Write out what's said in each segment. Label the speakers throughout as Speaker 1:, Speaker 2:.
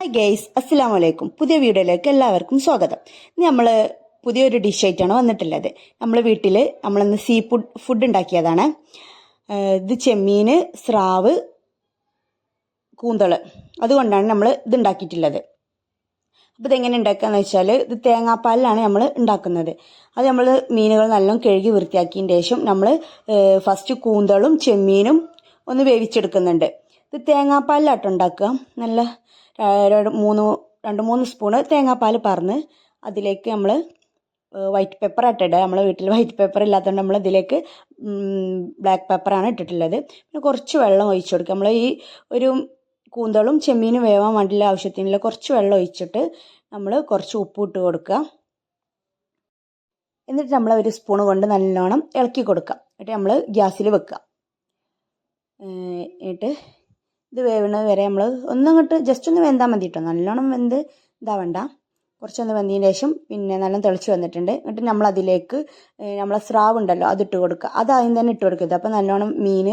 Speaker 1: Hi guys, അസ്സലാമു അലൈക്കും. പുതിയ വീഡിയോയിലേക്ക് എല്ലാവർക്കും സ്വാഗതം. ഇന്ന് നമ്മൾ പുതിയൊരു ഡിഷായിട്ടാണ് വന്നിട്ടുള്ളത്. നമ്മൾ വീട്ടിൽ നമ്മളിന്ന് സീ ഫുഡ് ഉണ്ടാക്കിയതാണ്. ഇത് ചെമ്മീന്, സ്രാവ്, കൂന്തള്, അതുകൊണ്ടാണ് നമ്മൾ ഇത് ഉണ്ടാക്കിയിട്ടുള്ളത്. അപ്പോൾ ഇതെങ്ങനെ ഉണ്ടാക്കുകയെന്ന് വെച്ചാൽ ഇത് തേങ്ങാപ്പാലിലാണ് നമ്മൾ ഉണ്ടാക്കുന്നത്. അത് നമ്മൾ മീനുകൾ നല്ലോണം കഴുകി വൃത്തിയാക്കിയതിന് ശേഷം നമ്മൾ ഫസ്റ്റ് കൂന്തളും ചെമ്മീനും ഒന്ന് വേവിച്ചെടുക്കുന്നുണ്ട്. ഇത് തേങ്ങാപ്പാലിലാട്ടോ ഉണ്ടാക്കുക. നല്ല രണ്ട് മൂന്ന് സ്പൂണ് തേങ്ങാപ്പാൽ പറന്ന് അതിലേക്ക് നമ്മൾ വൈറ്റ് പെപ്പർ ഇട്ടിടുക. നമ്മളെ വീട്ടിൽ വൈറ്റ് പെപ്പർ ഇല്ലാത്തതുകൊണ്ട് നമ്മൾ ഇതിലേക്ക് ബ്ലാക്ക് പെപ്പറാണ് ഇട്ടിട്ടുള്ളത്. പിന്നെ കുറച്ച് വെള്ളം ഒഴിച്ചു കൊടുക്കുക. നമ്മൾ ഈ ഒരു കൂന്തളും ചെമ്മീനും വേവാൻ വേണ്ടിയുള്ള ആവശ്യത്തിനുള്ള കുറച്ച് വെള്ളം ഒഴിച്ചിട്ട് നമ്മൾ കുറച്ച് ഉപ്പ് ഇട്ട് കൊടുക്കുക. എന്നിട്ട് നമ്മൾ ഒരു സ്പൂൺ കൊണ്ട് നല്ലോണം ഇളക്കി കൊടുക്കുക. എന്നിട്ട് നമ്മൾ ഗ്യാസിൽ വെക്കുക. എന്നിട്ട് ഇത് വേവുന്നത് വരെ നമ്മൾ ഒന്നങ്ങോട്ട് ജസ്റ്റ് ഒന്ന് വെന്താൽ മതി കേട്ടോ. നല്ലോണം വെന്ത് ഇതാവണ്ട. കുറച്ചൊന്ന് വെന്തതിന് ശേഷം പിന്നെ നല്ല തിളച്ച് വന്നിട്ടുണ്ട്. എന്നിട്ട് നമ്മൾ അതിലേക്ക് നമ്മളെ സ്രാവ് ഉണ്ടല്ലോ അതിട്ട് കൊടുക്കുക. അത് ആദ്യം തന്നെ ഇട്ട് കൊടുക്കരുത്. അപ്പോൾ നല്ലോണം മീൻ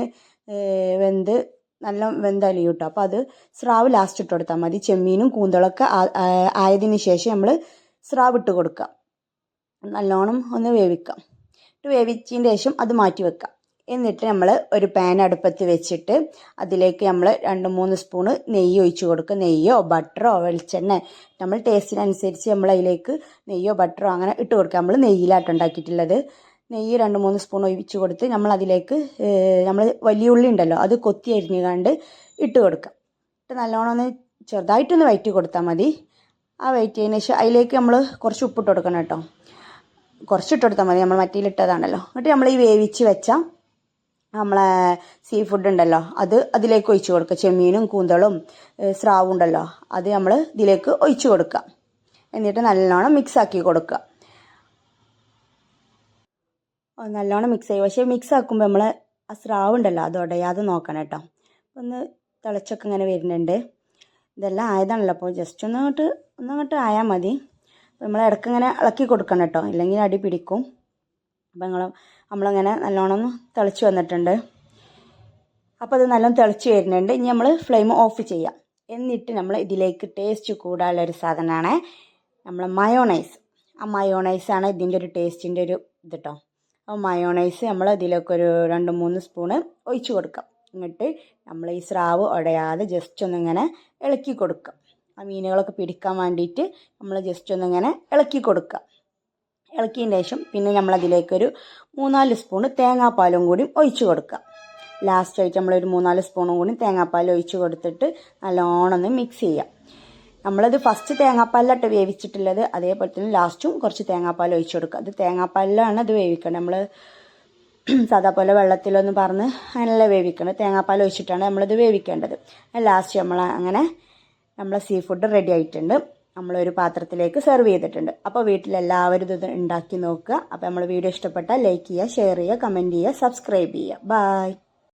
Speaker 1: നല്ല വെന്തലിയും കേട്ടോ. അപ്പോൾ അത് സ്രാവ് ലാസ്റ്റ് ഇട്ട് കൊടുത്താൽ മതി. ചെമ്മീനും കൂന്തളൊക്കെ ആയതിന് ശേഷം നമ്മൾ സ്രാവ് ഇട്ട് കൊടുക്കുക. നല്ലോണം ഒന്ന് വേവിക്കാം. ഇട്ട് വേവിച്ചതിന് ശേഷം അത് മാറ്റി വെക്കാം. എന്നിട്ട് നമ്മൾ ഒരു പാൻ അടുപ്പത്ത് വെച്ചിട്ട് അതിലേക്ക് നമ്മൾ 2-3 സ്പൂണ് നെയ്യ് ഒഴിച്ച് കൊടുക്കുക. നെയ്യോ ബട്ടറോ വെളിച്ചെണ്ണ നമ്മൾ ടേസ്റ്റിനനുസരിച്ച് നമ്മൾ അതിലേക്ക് നെയ്യോ ബട്ടറോ അങ്ങനെ ഇട്ട് കൊടുക്കുക. നമ്മൾ നെയ്യിലാട്ട് ഉണ്ടാക്കിയിട്ടുള്ളത്. നെയ്യ് 2-3 സ്പൂൺ ഒഴിച്ച് കൊടുത്ത് നമ്മൾ അതിലേക്ക് നമ്മൾ വലിയ ഉള്ളി ഉണ്ടല്ലോ അത് കൊത്തി അരിഞ്ഞുകൊണ്ട് ഇട്ട് കൊടുക്കുക. ഇട്ട് നല്ലോണം ഒന്ന് ചെറുതായിട്ടൊന്ന് വഴറ്റി കൊടുത്താൽ മതി. ആ വഴറ്റിയതിന് ശേഷം അതിലേക്ക് നമ്മൾ കുറച്ച് ഉപ്പിട്ട് കൊടുക്കണം കേട്ടോ. കുറച്ചിട്ട് കൊടുത്താൽ മതി, നമ്മൾ മറ്റേലിട്ടതാണല്ലോ. എന്നിട്ട് നമ്മൾ ഈ വേവിച്ച് വെച്ച നമ്മളെ സീ ഫുഡ് ഉണ്ടല്ലോ അത് അതിലേക്ക് ഒഴിച്ച് കൊടുക്കുക. ചെമ്മീനും കൂന്തളും സ്രാവും ഉണ്ടല്ലോ അത് നമ്മൾ ഇതിലേക്ക് ഒഴിച്ച് കൊടുക്കുക. എന്നിട്ട് നല്ലോണം മിക്സ് ആക്കി കൊടുക്കുക. നല്ലോണം മിക്സ് ചെയ്യും. പക്ഷേ മിക്സ് ആക്കുമ്പോൾ നമ്മൾ ആ സ്രാവ് ഉണ്ടല്ലോ അത് ഉടയാതെ നോക്കണം കേട്ടോ. ഒന്ന് തിളച്ചൊക്കെ ഇങ്ങനെ വരുന്നുണ്ട്. ഇതെല്ലാം ആയതാണല്ലോ, അപ്പോൾ ജസ്റ്റ് ഒന്നങ്ങോട്ട് ആയാൽ മതി. നമ്മൾ ഇടയ്ക്ക് ഇങ്ങനെ ഇളക്കി കൊടുക്കണം കേട്ടോ, ഇല്ലെങ്കിൽ അടി പിടിക്കും. അപ്പോൾ നമ്മളങ്ങനെ നല്ലോണം തിളച്ച് വന്നിട്ടുണ്ട്. അപ്പോൾ അത് നല്ലോണം തിളച്ച് വരുന്നുണ്ട്. ഇനി നമ്മൾ ഫ്ലെയിം ഓഫ് ചെയ്യാം. എന്നിട്ട് നമ്മൾ ഇതിലേക്ക് ടേസ്റ്റ് കൂടാനുള്ളൊരു സാധനമാണ് നമ്മൾ മയോണൈസ്. ആ മയോണൈസാണ് ഇതിൻ്റെ ഒരു ടേസ്റ്റിൻ്റെ ഒരു ഇത് കേട്ടോ. അപ്പോൾ മയോണൈസ് നമ്മൾ ഇതിലേക്കൊരു 2-3 സ്പൂണ് ഒഴിച്ച് കൊടുക്കാം. എന്നിട്ട് നമ്മൾ ഈ സ്രാവ് ഉടയാതെ ജസ്റ്റ് ഒന്നിങ്ങനെ ഇളക്കി കൊടുക്കുക. ആ മീനുകളൊക്കെ പിടിക്കാൻ വേണ്ടിയിട്ട് നമ്മൾ ജസ്റ്റ് ഒന്നിങ്ങനെ ഇളക്കി കൊടുക്കുക. ഇളക്കിയതിന് ശേഷം പിന്നെ നമ്മളതിലേക്കൊരു 3-4 സ്പൂണ് തേങ്ങാപ്പാലും കൂടി ഒഴിച്ച് കൊടുക്കുക. ലാസ്റ്റായിട്ട് നമ്മളൊരു 3-4 സ്പൂണും കൂടി തേങ്ങാപ്പാൽ ഒഴിച്ച് കൊടുത്തിട്ട് നല്ലോണം ഒന്ന് മിക്സ് ചെയ്യാം. നമ്മളത് ഫസ്റ്റ് തേങ്ങാപ്പാലിലാട്ട് വേവിച്ചിട്ടുള്ളത്, അതേപോലെ തന്നെ ലാസ്റ്റും കുറച്ച് തേങ്ങാപ്പാൽ ഒഴിച്ച് കൊടുക്കുക. അത് തേങ്ങാപ്പാലിലാണ് ഇത് വേവിക്കേണ്ടത്. നമ്മൾ സാധാ പോലെ വെള്ളത്തിലൊന്ന് പറഞ്ഞ് അങ്ങനെയല്ല വേവിക്കേണ്ടത്. തേങ്ങാപ്പാൽ ഒഴിച്ചിട്ടാണ് നമ്മളിത് വേവിക്കേണ്ടത്. ലാസ്റ്റ് നമ്മളെ സീ ഫുഡ് റെഡി ആയിട്ടുണ്ട്. നമ്മളൊരു പാത്രത്തിലേക്ക് സെർവ് ചെയ്തിട്ടുണ്ട്. അപ്പോൾ വീട്ടിലെല്ലാവരും ഇത് ഉണ്ടാക്കി നോക്കുക. അപ്പോൾ നമ്മൾ വീഡിയോ ഇഷ്ടപ്പെട്ടാൽ ലൈക്ക് ചെയ്യുക, ഷെയർ ചെയ്യുക, കമൻറ്റ് ചെയ്യുക, സബ്സ്ക്രൈബ് ചെയ്യുക. ബൈ.